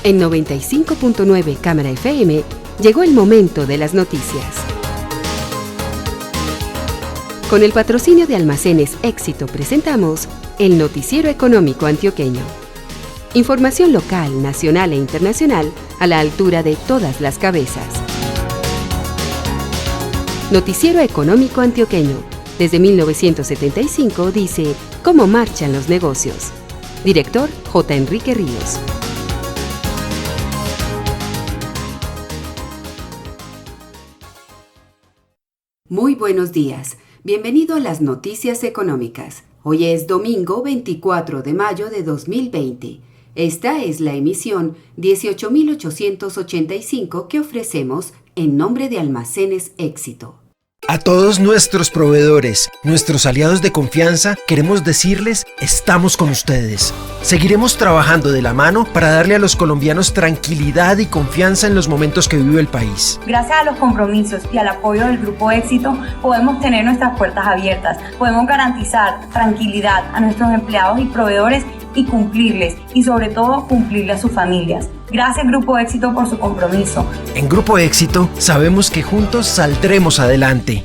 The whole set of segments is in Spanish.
En 95.9 Cámara FM llegó el momento de las noticias. Con el patrocinio de Almacenes Éxito presentamos el Noticiero Económico Antioqueño. Información local, nacional e internacional a la altura de todas las cabezas. Noticiero Económico Antioqueño. Desde 1975 dice cómo marchan los negocios. Director J. Enrique Ríos. Muy buenos días. Bienvenido a las Noticias Económicas. Hoy es domingo 24 de mayo de 2020. Esta es la emisión 18.885 que ofrecemos en nombre de Almacenes Éxito. A todos nuestros proveedores, nuestros aliados de confianza, queremos decirles, estamos con ustedes. Seguiremos trabajando de la mano para darle a los colombianos tranquilidad y confianza en los momentos que vive el país. Gracias a los compromisos y al apoyo del Grupo Éxito, podemos tener nuestras puertas abiertas. Podemos garantizar tranquilidad a nuestros empleados y proveedores y cumplirles, y sobre todo cumplirle a sus familias. Gracias Grupo Éxito por su compromiso. En Grupo Éxito sabemos que juntos saldremos adelante.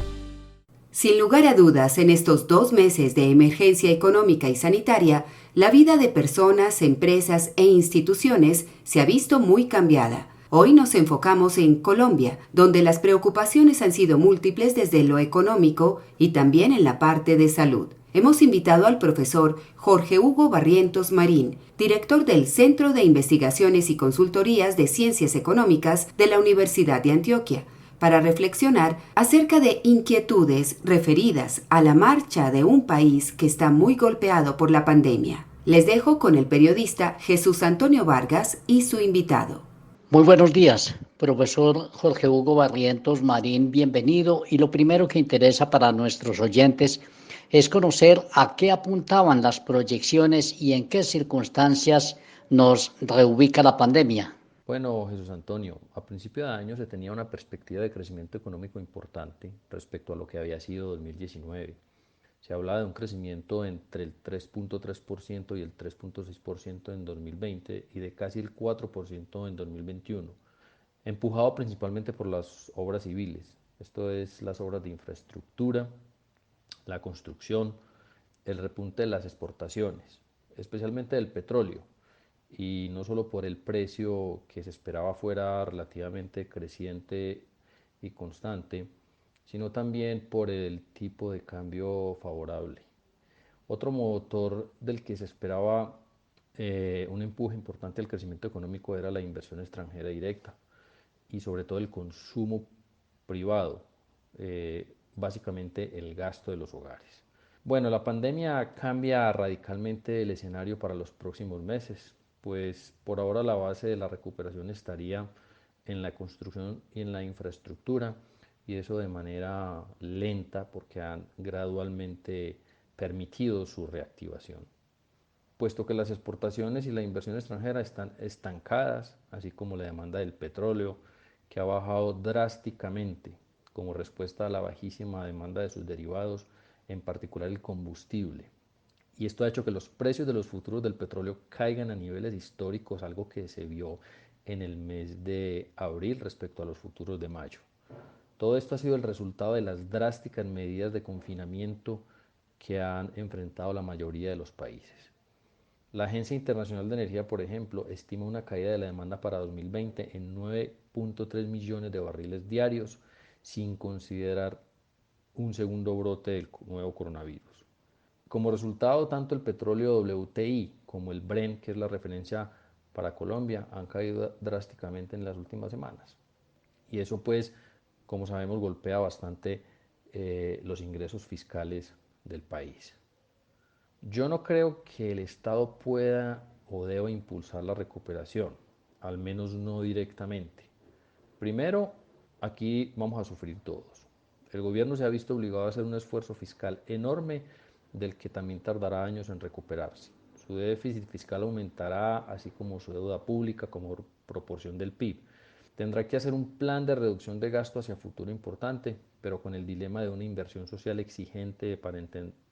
Sin lugar a dudas, en estos 2 meses de emergencia económica y sanitaria, la vida de personas, empresas e instituciones se ha visto muy cambiada. Hoy nos enfocamos en Colombia, donde las preocupaciones han sido múltiples desde lo económico y también en la parte de salud. Hemos invitado al profesor Jorge Hugo Barrientos Marín, director del Centro de Investigaciones y Consultorías de Ciencias Económicas de la Universidad de Antioquia, para reflexionar acerca de inquietudes referidas a la marcha de un país que está muy golpeado por la pandemia. Les dejo con el periodista Jesús Antonio Vargas y su invitado. Muy buenos días, profesor Jorge Hugo Barrientos Marín, bienvenido. Y lo primero que interesa para nuestros oyentes es conocer a qué apuntaban las proyecciones y en qué circunstancias nos reubica la pandemia. Bueno, Jesús Antonio, a principio de año se tenía una perspectiva de crecimiento económico importante respecto a lo que había sido 2019. Se hablaba de un crecimiento entre el 3.3% y el 3.6% en 2020 y de casi el 4% en 2021, empujado principalmente por las obras civiles, esto es las obras de infraestructura, la construcción, el repunte de las exportaciones, especialmente del petróleo, y no solo por el precio que se esperaba fuera relativamente creciente y constante, sino también por el tipo de cambio favorable. Otro motor del que se esperaba un empuje importante al crecimiento económico era la inversión extranjera directa y sobre todo el consumo privado, básicamente el gasto de los hogares. Bueno, la pandemia cambia radicalmente el escenario para los próximos meses, pues por ahora la base de la recuperación estaría en la construcción y en la infraestructura, y eso de manera lenta porque han gradualmente permitido su reactivación. Puesto que las exportaciones y la inversión extranjera están estancadas, así como la demanda del petróleo, que ha bajado drásticamente como respuesta a la bajísima demanda de sus derivados, en particular el combustible. Y esto ha hecho que los precios de los futuros del petróleo caigan a niveles históricos, algo que se vio en el mes de abril respecto a los futuros de mayo. Todo esto ha sido el resultado de las drásticas medidas de confinamiento que han enfrentado la mayoría de los países. La Agencia Internacional de Energía, por ejemplo, estima una caída de la demanda para 2020 en 9.3 millones de barriles diarios, sin considerar un segundo brote del nuevo coronavirus. Como resultado, tanto el petróleo WTI como el Brent, que es la referencia para Colombia, han caído drásticamente en las últimas semanas. Y eso, pues, como sabemos, golpea bastante los ingresos fiscales del país. Yo no creo que el Estado pueda o deba impulsar la recuperación, al menos no directamente. Primero, aquí vamos a sufrir todos. El gobierno se ha visto obligado a hacer un esfuerzo fiscal enorme del que también tardará años en recuperarse. Su déficit fiscal aumentará, así como su deuda pública como proporción del PIB. Tendrá que hacer un plan de reducción de gasto hacia futuro importante, pero con el dilema de una inversión social exigente para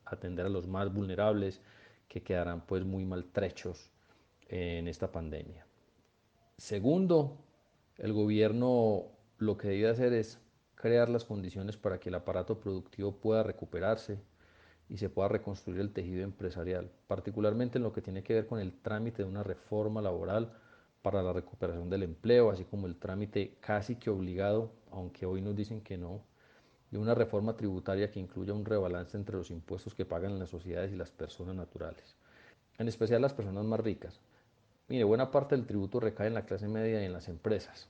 atender a los más vulnerables, que quedarán pues muy maltrechos en esta pandemia. Segundo, el gobierno lo que debe hacer es crear las condiciones para que el aparato productivo pueda recuperarse y se pueda reconstruir el tejido empresarial, particularmente en lo que tiene que ver con el trámite de una reforma laboral para la recuperación del empleo, así como el trámite casi que obligado, aunque hoy nos dicen que no, de una reforma tributaria que incluya un rebalance entre los impuestos que pagan las sociedades y las personas naturales, en especial las personas más ricas. Mire, buena parte del tributo recae en la clase media y en las empresas.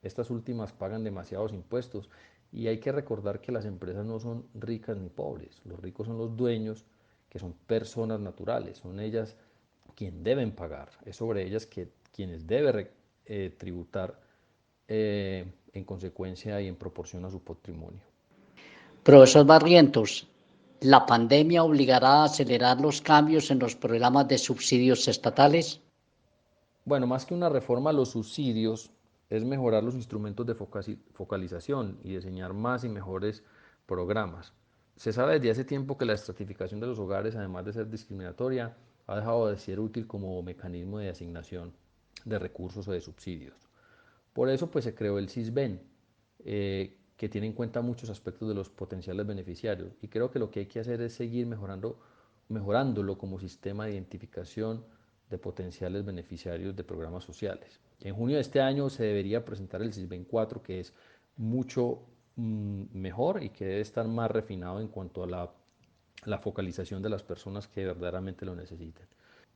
Estas últimas pagan demasiados impuestos y hay que recordar que las empresas no son ricas ni pobres. Los ricos son los dueños, que son personas naturales. Son ellas quienes deben pagar. Es sobre ellas quienes deben tributar en consecuencia y en proporción a su patrimonio. Profesor Barrientos, ¿la pandemia obligará a acelerar los cambios en los programas de subsidios estatales? Bueno, más que una reforma a los subsidios, es mejorar los instrumentos de focalización y diseñar más y mejores programas. Se sabe desde hace tiempo que la estratificación de los hogares, además de ser discriminatoria, ha dejado de ser útil como mecanismo de asignación de recursos o de subsidios. Por eso pues se creó el SISBEN, que tiene en cuenta muchos aspectos de los potenciales beneficiarios, y creo que lo que hay que hacer es seguir mejorándolo como sistema de identificación de potenciales beneficiarios de programas sociales. En junio de este año se debería presentar el SISBEN 4, que es mucho mejor y que debe estar más refinado en cuanto a la focalización de las personas que verdaderamente lo necesiten.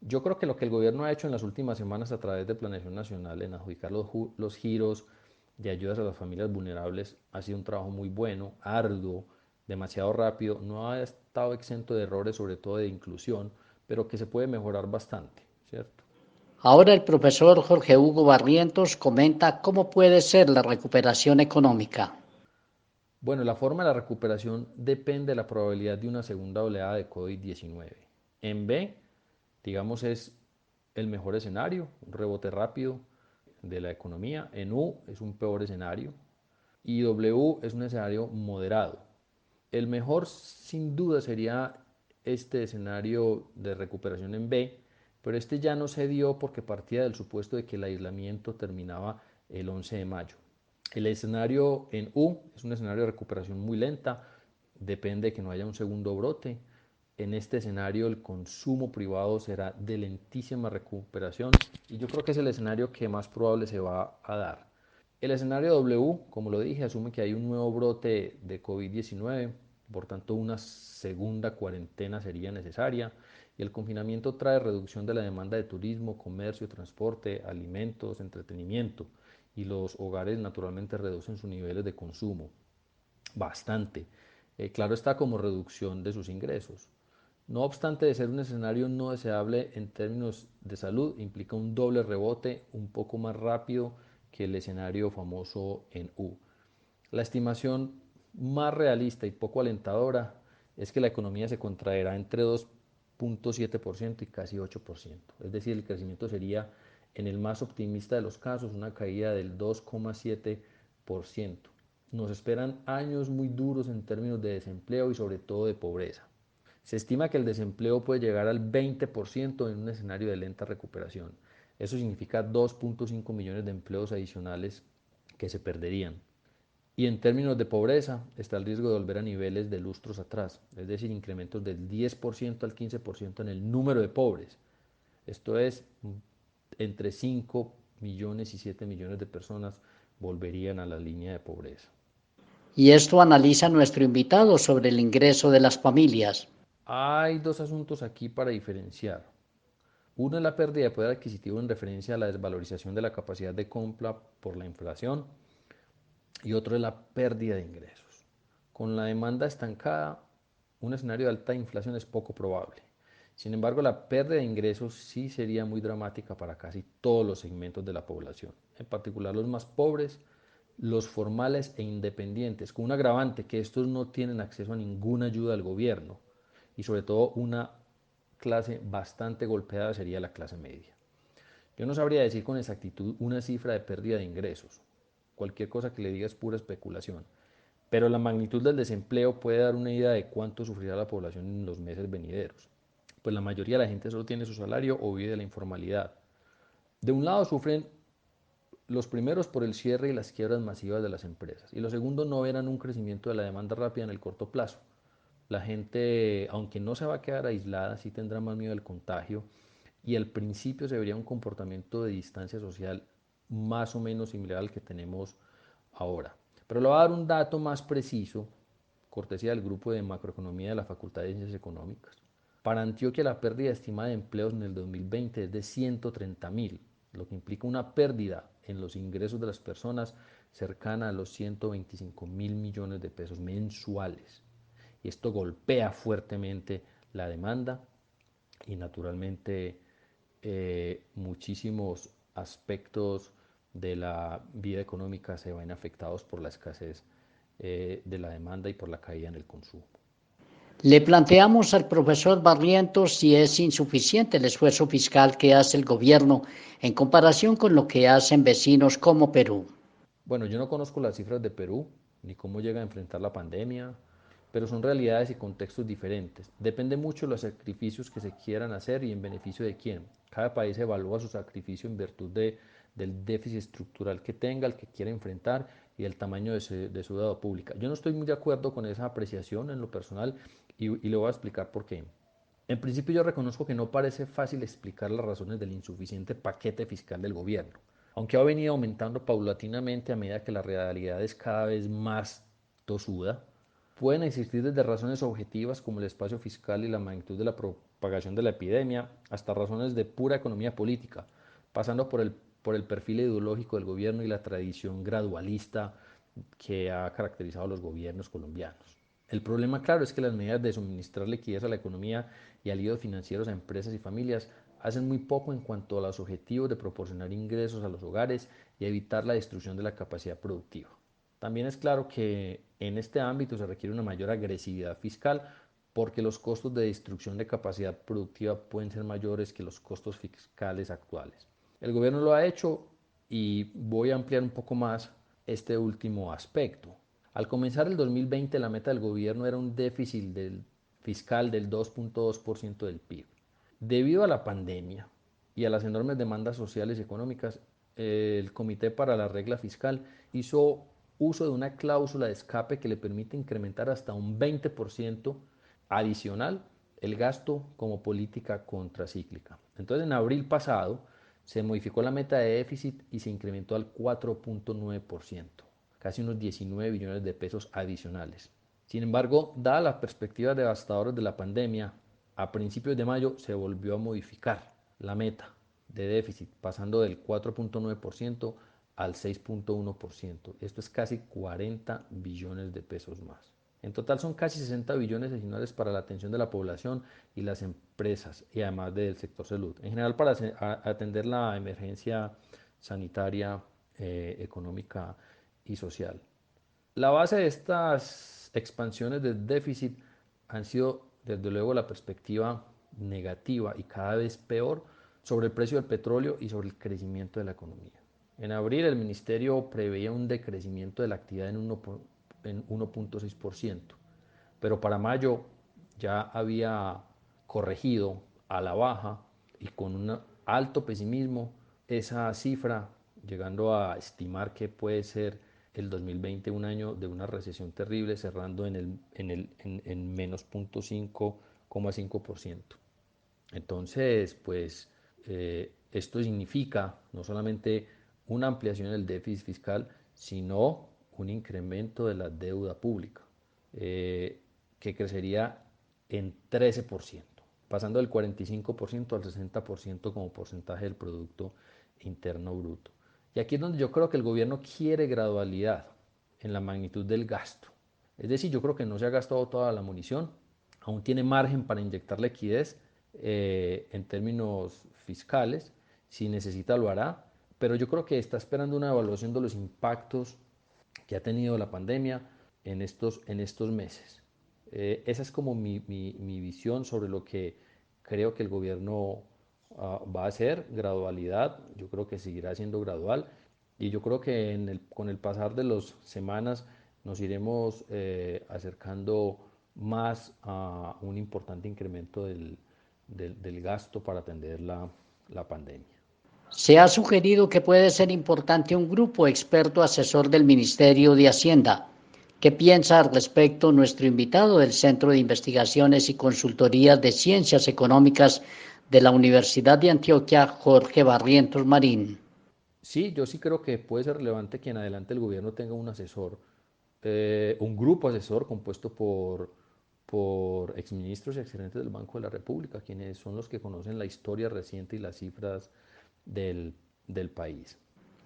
Yo creo que lo que el gobierno ha hecho en las últimas semanas a través de Planeación Nacional en adjudicar los giros de ayudas a las familias vulnerables ha sido un trabajo muy bueno, arduo, demasiado rápido, no ha estado exento de errores, sobre todo de inclusión, pero que se puede mejorar bastante, ¿cierto? Ahora el profesor Jorge Hugo Barrientos comenta cómo puede ser la recuperación económica. Bueno, la forma de la recuperación depende de la probabilidad de una segunda oleada de COVID-19. En B, digamos, es el mejor escenario, un rebote rápido de la economía. En U es un peor escenario. Y W es un escenario moderado. El mejor, sin duda, sería este escenario de recuperación en B, pero este ya no se dio porque partía del supuesto de que el aislamiento terminaba el 11 de mayo. El escenario en U es un escenario de recuperación muy lenta, depende de que no haya un segundo brote. En este escenario el consumo privado será de lentísima recuperación y yo creo que es el escenario que más probable se va a dar. El escenario W, como lo dije, asume que hay un nuevo brote de COVID-19, por tanto una segunda cuarentena sería necesaria y el confinamiento trae reducción de la demanda de turismo, comercio, transporte, alimentos, entretenimiento y los hogares naturalmente reducen sus niveles de consumo bastante. Claro está, como reducción de sus ingresos. No obstante de ser un escenario no deseable en términos de salud, implica un doble rebote un poco más rápido que el escenario famoso en U. La estimación más realista y poco alentadora es que la economía se contraerá entre 2,7% y casi 8%. Es decir, el crecimiento sería, en el más optimista de los casos, una caída del 2,7%. Nos esperan años muy duros en términos de desempleo y sobre todo de pobreza. Se estima que el desempleo puede llegar al 20% en un escenario de lenta recuperación. Eso significa 2,5 millones de empleos adicionales que se perderían. Y en términos de pobreza, está el riesgo de volver a niveles de lustros atrás, es decir, incrementos del 10% al 15% en el número de pobres. Esto es, entre 5 millones y 7 millones de personas volverían a la línea de pobreza. Y esto analiza nuestro invitado sobre el ingreso de las familias. Hay dos asuntos aquí para diferenciar. Uno es la pérdida de poder adquisitivo en referencia a la desvalorización de la capacidad de compra por la inflación y otro es la pérdida de ingresos. Con la demanda estancada, un escenario de alta inflación es poco probable. Sin embargo, la pérdida de ingresos sí sería muy dramática para casi todos los segmentos de la población, en particular los más pobres, los formales e independientes, con un agravante que estos no tienen acceso a ninguna ayuda del gobierno y sobre todo una clase bastante golpeada sería la clase media. Yo no sabría decir con exactitud una cifra de pérdida de ingresos. Cualquier cosa que le diga es pura especulación. Pero la magnitud del desempleo puede dar una idea de cuánto sufrirá la población en los meses venideros. Pues la mayoría de la gente solo tiene su salario o vive de la informalidad. De un lado sufren Los primeros por el cierre y las quiebras masivas de las empresas. Y los segundos no verán un crecimiento de la demanda rápida en el corto plazo. La gente, aunque no se va a quedar aislada, sí tendrá más miedo al contagio y al principio se vería un comportamiento de distancia social más o menos similar al que tenemos ahora. Pero le voy a dar un dato más preciso, cortesía del grupo de macroeconomía de la Facultad de Ciencias Económicas. Para Antioquia la pérdida estimada de empleos en el 2020 es de 130.000, lo que implica una pérdida en los ingresos de las personas cercana a los 125.000 millones de pesos mensuales. Y esto golpea fuertemente la demanda y naturalmente muchísimos aspectos de la vida económica se ven afectados por la escasez de la demanda y por la caída en el consumo. Le planteamos al profesor Barrientos si es insuficiente el esfuerzo fiscal que hace el gobierno en comparación con lo que hacen vecinos como Perú. Bueno, yo no conozco las cifras de Perú, ni cómo llega a enfrentar la pandemia, pero son realidades y contextos diferentes. Depende mucho de los sacrificios que se quieran hacer y en beneficio de quién. Cada país evalúa su sacrificio en virtud del déficit estructural que tenga, el que quiera enfrentar y el tamaño de su deuda pública. Yo no estoy muy de acuerdo con esa apreciación en lo personal y le voy a explicar por qué. En principio yo reconozco que no parece fácil explicar las razones del insuficiente paquete fiscal del gobierno, aunque ha venido aumentando paulatinamente a medida que la realidad es cada vez más tosuda. Pueden existir desde razones objetivas como el espacio fiscal y la magnitud de la propagación de la epidemia, hasta razones de pura economía política, pasando por el perfil ideológico del gobierno y la tradición gradualista que ha caracterizado a los gobiernos colombianos. El problema, claro, es que las medidas de suministrar liquidez a la economía y alivios financieros a empresas y familias hacen muy poco en cuanto a los objetivos de proporcionar ingresos a los hogares y evitar la destrucción de la capacidad productiva. También es claro que en este ámbito se requiere una mayor agresividad fiscal porque los costos de destrucción de capacidad productiva pueden ser mayores que los costos fiscales actuales. El gobierno lo ha hecho y voy a ampliar un poco más este último aspecto. Al comenzar el 2020, la meta del gobierno era un déficit fiscal del 2.2% del PIB. Debido a la pandemia y a las enormes demandas sociales y económicas, el Comité para la Regla Fiscal hizo uso de una cláusula de escape que le permite incrementar hasta un 20% adicional el gasto como política contracíclica. Entonces, en abril pasado se modificó la meta de déficit y se incrementó al 4.9%, casi unos 19 billones de pesos adicionales. Sin embargo, dada las perspectivas devastadoras de la pandemia, a principios de mayo se volvió a modificar la meta de déficit, pasando del 4.9% al 6.1%. Esto es casi 40 billones de pesos más. En total son casi 60 billones adicionales para la atención de la población y las empresas y además del sector salud. En general para atender la emergencia sanitaria, económica y social. La base de estas expansiones del déficit han sido desde luego la perspectiva negativa y cada vez peor sobre el precio del petróleo y sobre el crecimiento de la economía. En abril el ministerio preveía un decrecimiento de la actividad en 1.6%, pero para mayo ya había corregido a la baja y con un alto pesimismo esa cifra, llegando a estimar que puede ser el 2020 un año de una recesión terrible, cerrando en menos 0.5,5%. Entonces, pues esto significa no solamente una ampliación del déficit fiscal, sino un incremento de la deuda pública, que crecería en 13%, pasando del 45% al 60% como porcentaje del Producto Interno Bruto. Y aquí es donde yo creo que el gobierno quiere gradualidad en la magnitud del gasto. Es decir, yo creo que no se ha gastado toda la munición, aún tiene margen para inyectar liquidez en términos fiscales, si necesita lo hará, pero yo creo que está esperando una evaluación de los impactos que ha tenido la pandemia en estos meses. Esa es como mi visión sobre lo que creo que el gobierno va a hacer, gradualidad, yo creo que seguirá siendo gradual y yo creo que con el pasar de las semanas nos iremos acercando más a un importante incremento del gasto para atender la pandemia. Se ha sugerido que puede ser importante un grupo experto asesor del Ministerio de Hacienda. ¿Qué piensa al respecto nuestro invitado del Centro de Investigaciones y Consultorías de Ciencias Económicas de la Universidad de Antioquia, Jorge Barrientos Marín? Sí, yo sí creo que puede ser relevante que en adelante el gobierno tenga un asesor, un grupo asesor compuesto por exministros y exgerentes del Banco de la República, quienes son los que conocen la historia reciente y las cifras del, del país.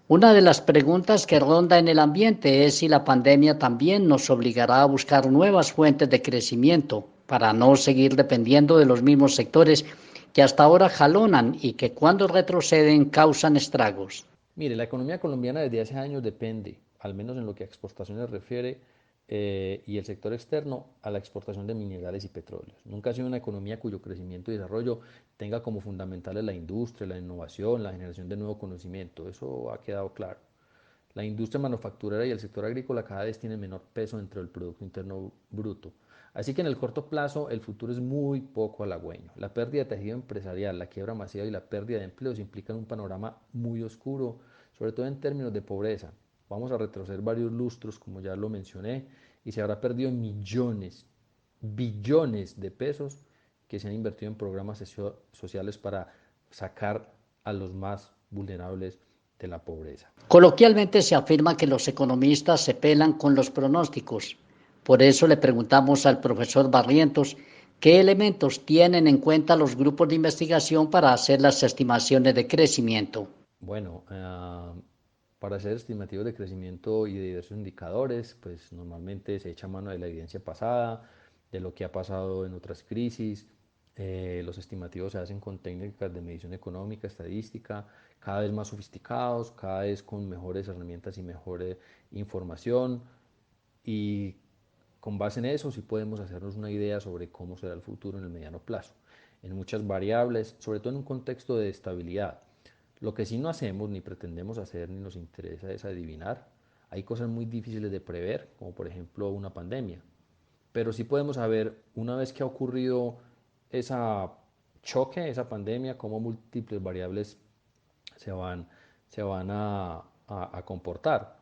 Una de las preguntas que ronda en el ambiente es si la pandemia también nos obligará a buscar nuevas fuentes de crecimiento para no seguir dependiendo de los mismos sectores que hasta ahora jalonan y que cuando retroceden causan estragos. Mire, la economía colombiana desde hace años depende, al menos en lo que a exportaciones refiere, y el sector externo a la exportación de minerales y petróleos. Nunca ha sido una economía cuyo crecimiento y desarrollo tenga como fundamentales la industria, la innovación, la generación de nuevo conocimiento. Eso ha quedado claro. La industria manufacturera y el sector agrícola cada vez tienen menor peso dentro del Producto Interno Bruto. Así que en el corto plazo el futuro es muy poco halagüeño. La pérdida de tejido empresarial, la quiebra masiva y la pérdida de empleos implican un panorama muy oscuro, sobre todo en términos de pobreza. Vamos a retroceder varios lustros, como ya lo mencioné, y se habrá perdido millones, billones de pesos que se han invertido en programas sociales para sacar a los más vulnerables de la pobreza. Coloquialmente se afirma que los economistas se pelan con los pronósticos. Por eso le preguntamos al profesor Barrientos qué elementos tienen en cuenta los grupos de investigación para hacer las estimaciones de crecimiento. Bueno, para hacer estimativos de crecimiento y de diversos indicadores, pues normalmente se echa mano de la evidencia pasada, de lo que ha pasado en otras crisis. Los estimativos se hacen con técnicas de medición económica, estadística, cada vez más sofisticados, cada vez con mejores herramientas y mejor información. Y con base en eso sí podemos hacernos una idea sobre cómo será el futuro en el mediano plazo, en muchas variables, sobre todo en un contexto de estabilidad. Lo que sí no hacemos, ni pretendemos hacer, ni nos interesa es adivinar. Hay cosas muy difíciles de prever, como por ejemplo una pandemia. Pero sí podemos saber, una vez que ha ocurrido esa choque, esa pandemia, cómo múltiples variables se van, se van a comportar.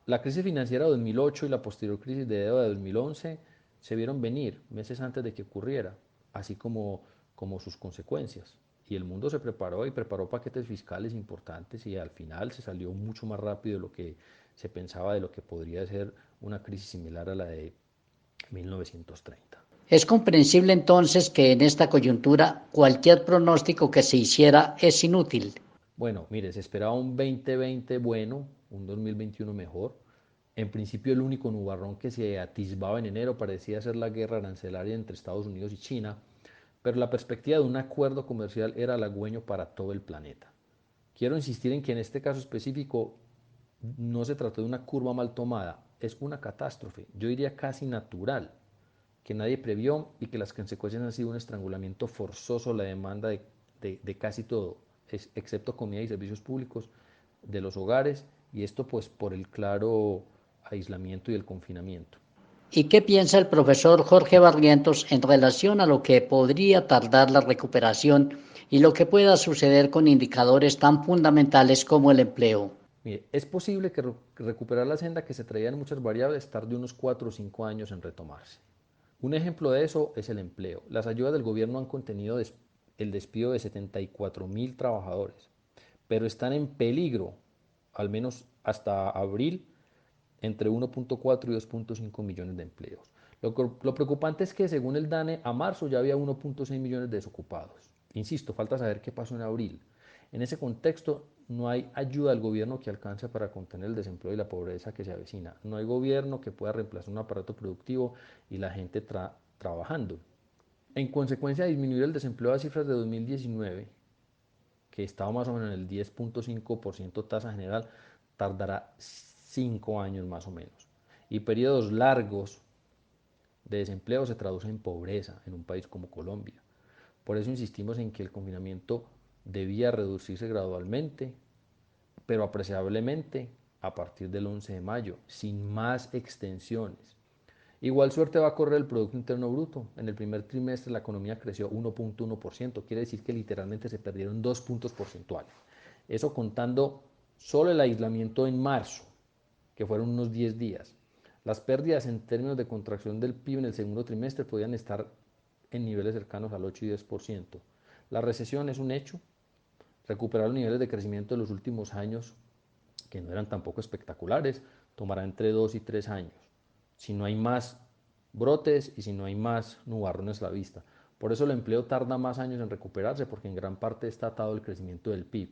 La crisis financiera de 2008 y la posterior crisis de deuda de 2011 se vieron venir meses antes de que ocurriera, así como sus consecuencias. Y el mundo se preparó y preparó paquetes fiscales importantes y al final se salió mucho más rápido de lo que se pensaba de lo que podría ser una crisis similar a la de 1930. Es comprensible entonces que en esta coyuntura cualquier pronóstico que se hiciera es inútil. Bueno, mire, se esperaba un 2020 bueno, un 2021 mejor. En principio el único nubarrón que se atisbaba en enero parecía ser la guerra arancelaria entre Estados Unidos y China, pero la perspectiva de un acuerdo comercial era halagüeño para todo el planeta. Quiero insistir en que en este caso específico no se trató de una curva mal tomada, es una catástrofe, yo diría casi natural, que nadie previó y que las consecuencias han sido un estrangulamiento forzoso a la demanda de casi todo, excepto comida y servicios públicos de los hogares, y esto pues por el claro aislamiento y el confinamiento. ¿Y qué piensa el profesor Jorge Barrientos en relación a lo que podría tardar la recuperación y lo que pueda suceder con indicadores tan fundamentales como el empleo? Mire, es posible que recuperar la senda que se traía en muchas variables tarde unos 4 o 5 años en retomarse. Un ejemplo de eso es el empleo. Las ayudas del gobierno han contenido el despido de 74.000 trabajadores, pero están en peligro, al menos hasta abril, entre 1.4 y 2.5 millones de empleos. Lo preocupante es que según el DANE, a marzo ya había 1.6 millones de desocupados. Insisto, falta saber qué pasó en abril. En ese contexto, no hay ayuda del gobierno que alcance para contener el desempleo y la pobreza que se avecina. No hay gobierno que pueda reemplazar un aparato productivo y la gente trabajando. En consecuencia, disminuir el desempleo a cifras de 2019, que estaba más o menos en el 10.5% tasa general, tardará 5 años más o menos. Y periodos largos de desempleo se traducen en pobreza en un país como Colombia. Por eso insistimos en que el confinamiento debía reducirse gradualmente, pero apreciablemente a partir del 11 de mayo, sin más extensiones. Igual suerte va a correr el Producto Interno Bruto. En el primer trimestre la economía creció 1.1%, quiere decir que literalmente se perdieron 2 puntos porcentuales. Eso contando solo el aislamiento en marzo, que fueron unos 10 días. Las pérdidas en términos de contracción del PIB en el segundo trimestre podían estar en niveles cercanos al 8 y 10%. La recesión es un hecho. Recuperar los niveles de crecimiento de los últimos años, que no eran tampoco espectaculares, tomará entre 2 y 3 años. Si no hay más brotes y si no hay más nubarrones a la vista. Por eso el empleo tarda más años en recuperarse, porque en gran parte está atado al crecimiento del PIB.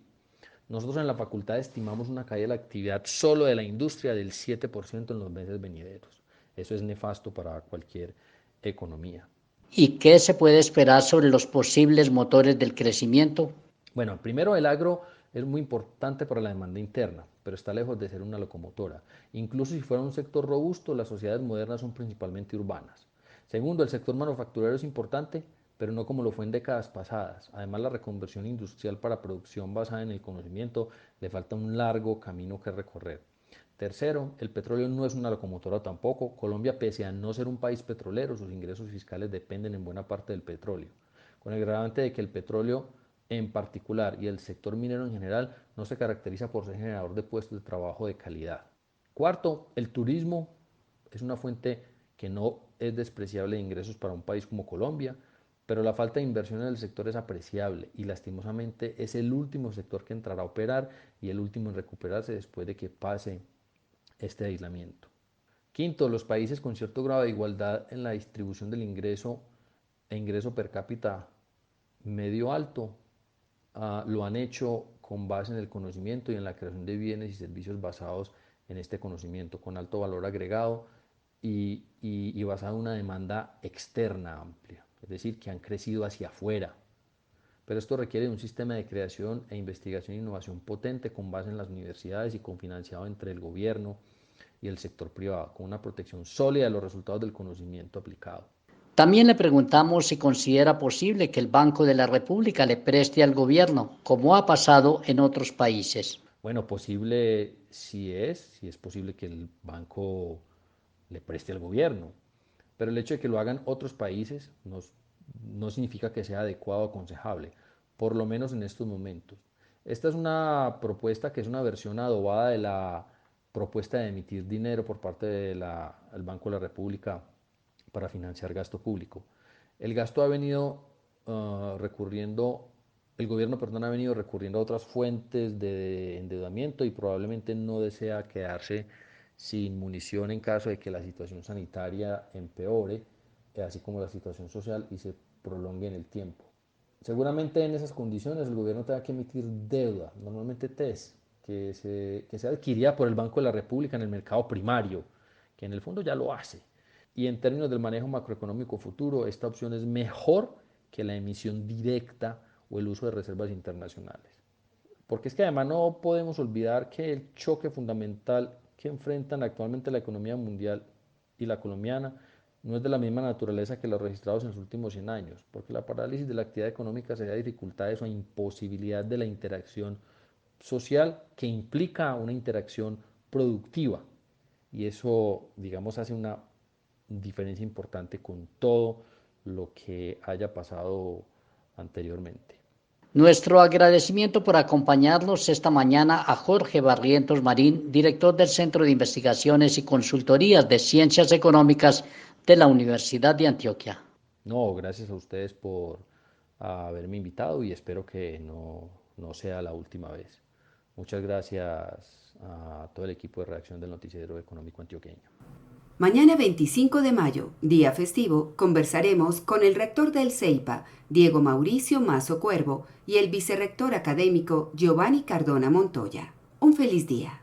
Nosotros en la facultad estimamos una caída de la actividad solo de la industria del 7% en los meses venideros. Eso es nefasto para cualquier economía. ¿Y qué se puede esperar sobre los posibles motores del crecimiento? Bueno, primero el agro es muy importante para la demanda interna, pero está lejos de ser una locomotora. Incluso si fuera un sector robusto, las sociedades modernas son principalmente urbanas. Segundo, el sector manufacturero es importante, pero no como lo fue en décadas pasadas. Además, la reconversión industrial para producción basada en el conocimiento le falta un largo camino que recorrer. Tercero, el petróleo no es una locomotora tampoco. Colombia, pese a no ser un país petrolero, sus ingresos fiscales dependen en buena parte del petróleo, con el agravante de que el petróleo en particular y el sector minero en general no se caracteriza por ser generador de puestos de trabajo de calidad. Cuarto, el turismo es una fuente que no es despreciable de ingresos para un país como Colombia, pero la falta de inversión en el sector es apreciable y lastimosamente es el último sector que entrará a operar y el último en recuperarse después de que pase este aislamiento. Quinto, los países con cierto grado de igualdad en la distribución del ingreso e ingreso per cápita medio alto lo han hecho con base en el conocimiento y en la creación de bienes y servicios basados en este conocimiento, con alto valor agregado y basado en una demanda externa amplia, es decir, que han crecido hacia afuera. Pero esto requiere de un sistema de creación e investigación e innovación potente con base en las universidades y cofinanciado entre el gobierno y el sector privado, con una protección sólida de los resultados del conocimiento aplicado. También le preguntamos si considera posible que el Banco de la República le preste al gobierno, como ha pasado en otros países. Bueno, posible sí es posible que el banco le preste al gobierno, pero el hecho de que lo hagan otros países no significa que sea adecuado o aconsejable, por lo menos en estos momentos. Esta es una propuesta que es una versión adobada de la propuesta de emitir dinero por parte del Banco de la República para financiar gasto público. El gasto ha venido el gobierno ha venido recurriendo a otras fuentes de endeudamiento y probablemente no desea quedarse sin munición en caso de que la situación sanitaria empeore, así como la situación social, y se prolongue en el tiempo. Seguramente en esas condiciones el gobierno tenga que emitir deuda, normalmente TES, que se adquiría por el Banco de la República en el mercado primario, que en el fondo ya lo hace. Y en términos del manejo macroeconómico futuro, esta opción es mejor que la emisión directa o el uso de reservas internacionales. Porque es que además no podemos olvidar que el choque fundamental que enfrentan actualmente la economía mundial y la colombiana no es de la misma naturaleza que los registrados en los últimos 100 años, porque la parálisis de la actividad económica se da a dificultades o a imposibilidad de la interacción social que implica una interacción productiva. Y eso, digamos, hace una diferencia importante con todo lo que haya pasado anteriormente. Nuestro agradecimiento por acompañarnos esta mañana a Jorge Barrientos Marín, director del Centro de Investigaciones y Consultorías de Ciencias Económicas de la Universidad de Antioquia. No, gracias a ustedes por haberme invitado y espero que no sea la última vez. Muchas gracias a todo el equipo de redacción del Noticiero Económico Antioqueño. Mañana 25 de mayo, día festivo, conversaremos con el rector del CEIPA, Diego Mauricio Mazo Cuervo, y el vicerrector académico Giovanni Cardona Montoya. Un feliz día.